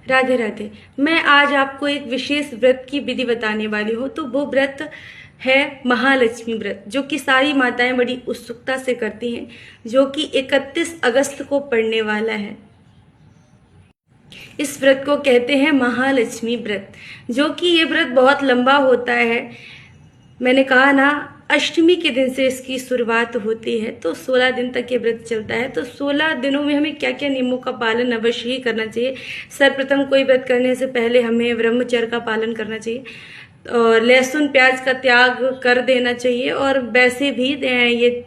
राधे राधे। मैं आज आपको एक विशेष व्रत की विधि बताने वाली हूँ। तो वो व्रत है महालक्ष्मी व्रत, जो कि सारी माताएं बड़ी उत्सुकता से करती हैं, जो कि 31 अगस्त को पड़ने वाला है। इस व्रत को कहते हैं महालक्ष्मी व्रत, जो कि ये व्रत बहुत लंबा होता है। मैंने कहा ना, अष्टमी के दिन से इसकी शुरुआत होती है, तो 16 दिन तक ये व्रत चलता है। तो 16 दिनों में हमें क्या क्या नियमों का पालन अवश्य ही करना चाहिए। सर्वप्रथम कोई व्रत करने से पहले हमें ब्रह्मचर्य का पालन करना चाहिए और लहसुन प्याज का त्याग कर देना चाहिए। और वैसे भी ये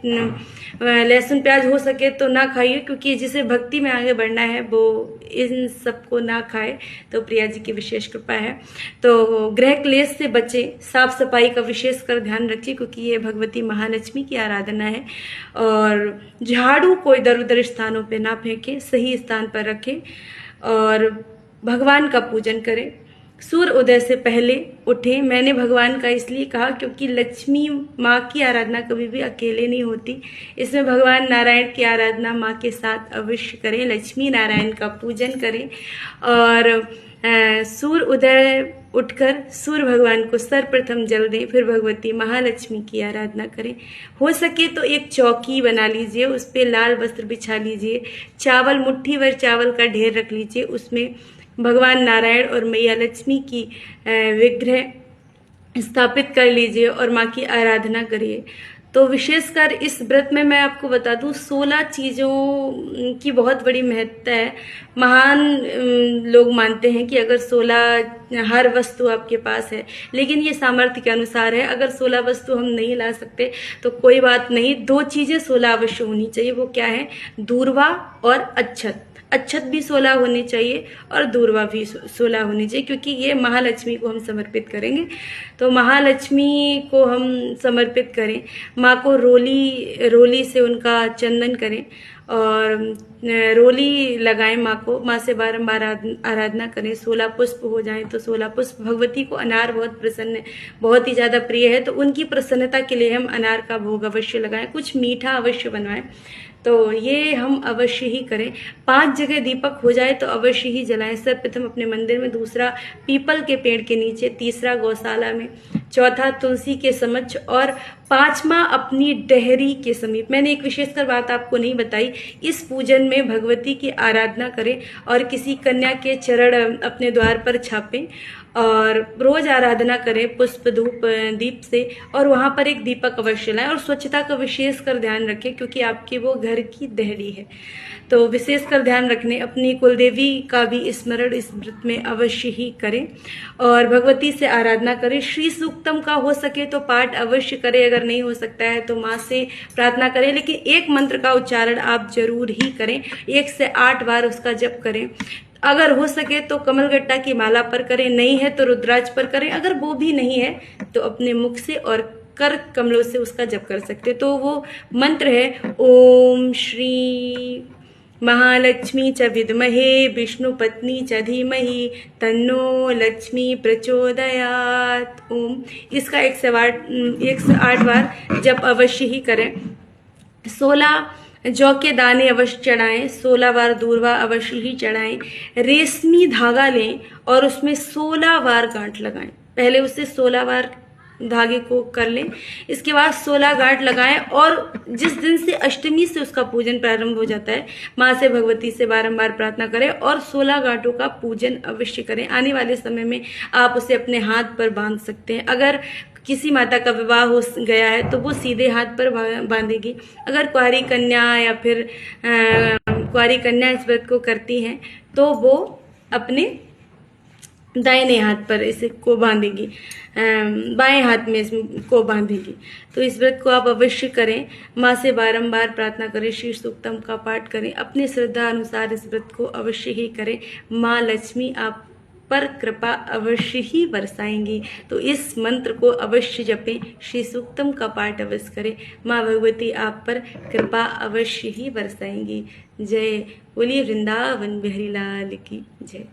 लहसुन प्याज हो सके तो ना खाइए, क्योंकि जिसे भक्ति में आगे बढ़ना है वो इन सबको ना खाए, तो प्रिया जी की विशेष कृपा है। तो गृह क्लेश से बचे, साफ सफाई का विशेष कर ध्यान रखिए, क्योंकि ये भगवती महालक्ष्मी की आराधना है। और झाड़ू को इधर उधर स्थानों पे ना फेंके, सही स्थान पर रखें और भगवान का पूजन करें। सूर्य उदय से पहले उठें। मैंने भगवान का इसलिए कहा क्योंकि लक्ष्मी माँ की आराधना कभी भी अकेले नहीं होती। इसमें भगवान नारायण की आराधना माँ के साथ अवश्य करें, लक्ष्मी नारायण का पूजन करें। और सूर्य उदय उठकर सूर्य भगवान को सर्वप्रथम जल दें, फिर भगवती महालक्ष्मी की आराधना करें। हो सके तो एक चौकी बना लीजिए, उस पर लाल वस्त्र बिछा लीजिए, चावल मुट्ठी भर चावल का ढेर रख लीजिए, उसमें भगवान नारायण और मैया लक्ष्मी की विग्रह स्थापित कर लीजिए और माँ की आराधना करिए। तो विशेषकर इस व्रत में मैं आपको बता दूं, 16 चीज़ों की बहुत बड़ी महत्ता है। महान लोग मानते हैं कि अगर 16 हर वस्तु आपके पास है, लेकिन ये सामर्थ्य के अनुसार है। अगर 16 वस्तु हम नहीं ला सकते तो कोई बात नहीं, 2 चीज़ें 16 अवश्य होनी चाहिए। वो क्या है? दूर्वा और अच्छत। अच्छत भी 16 होनी चाहिए और दूर्वा भी 16 होनी चाहिए, क्योंकि ये महालक्ष्मी को हम समर्पित करेंगे। तो महालक्ष्मी को हम समर्पित करें। माँ को रोली से उनका चंदन करें और रोली लगाएं माँ को। माँ से बारंबार आराधना करें। 16 पुष्प हो जाएं तो 16 पुष्प। भगवती को अनार बहुत ही ज़्यादा प्रिय है, तो उनकी प्रसन्नता के लिए हम अनार का भोग अवश्य लगाएं। कुछ मीठा अवश्य बनवाएं। तो ये हम अवश्य ही करें। 5 जगह दीपक हो जाए तो अवश्य ही जलाएं। सर्वप्रथम अपने मंदिर में, दूसरा पीपल के पेड़ के नीचे, तीसरा गौशाला में, चौथा तुलसी के समक्ष और 5वां अपनी डेहरी के समीप। मैंने एक विशेषकर बात आपको नहीं बताई, इस पूजन में भगवती की आराधना करें और किसी कन्या के चरण अपने द्वार पर छापें और रोज आराधना करें पुष्प धूप दीप से। और वहां पर एक दीपक अवश्य लाएं और स्वच्छता का विशेष कर ध्यान रखें, क्योंकि आपके वो घर की देहरी है। तो विशेष कर ध्यान रखने, अपनी कुलदेवी का भी स्मरण इस व्रत में अवश्य ही करें और भगवती से आराधना करें। श्री सूक्तम का हो सके तो पाठ अवश्य करें, अगर नहीं हो सकता है तो माँ से प्रार्थना करें, लेकिन एक मंत्र का उच्चारण आप जरूर ही करें। 1 से 8 बार उसका जप करें। अगर हो सके तो कमलगट्टा की माला पर करें, नहीं है तो रुद्राक्ष पर करें। अगर वो भी नहीं है तो अपने मुख से और कर कमलों से उसका जप कर सकते। तो वो मंत्र है, ओम श्री महालक्ष्मी च विद्महे विष्णु पत्नी च धीमहि तन्नो लक्ष्मी प्रचोदयात्। ओम। इसका 108 बार जप अवश्य ही करें। 16 जौ के दाने अवश्य चढ़ाएं। 16 बार दूर्वा अवश्य ही चढ़ाएं। रेशमी धागा लें और उसमें 16 बार गांठ लगाएं। पहले उससे 16 बार धागे को कर लें, इसके बाद 16 गांठ लगाएं। और जिस दिन से अष्टमी से उसका पूजन प्रारंभ हो जाता है, माँ से भगवती से बारंबार प्रार्थना करें और 16 गांठों का पूजन अवश्य करें। आने वाले समय में आप उसे अपने हाथ पर बांध सकते हैं। अगर किसी माता का विवाह हो गया है तो वो सीधे हाथ पर बांधेगी। अगर कुंवारी कन्या या फिर कुंवारी कन्या इस व्रत को करती हैं तो वो अपने दाहिने हाथ पर इसे को बांधेगी, बाएं हाथ में इसको बांधेगी। तो इस व्रत को आप अवश्य करें। माँ से बारंबार प्रार्थना करें, श्री सूक्तम का पाठ करें, अपने श्रद्धा अनुसार इस व्रत को अवश्य ही करें। माँ लक्ष्मी आप पर कृपा अवश्य ही बरसाएंगी। तो इस मंत्र को अवश्य जपें, श्री सूक्तम का पाठ अवश्य करें। माँ भगवती आप पर कृपा अवश्य ही बरसाएंगी। जय बोलिए वृंदावन बिहारी लाल की जय।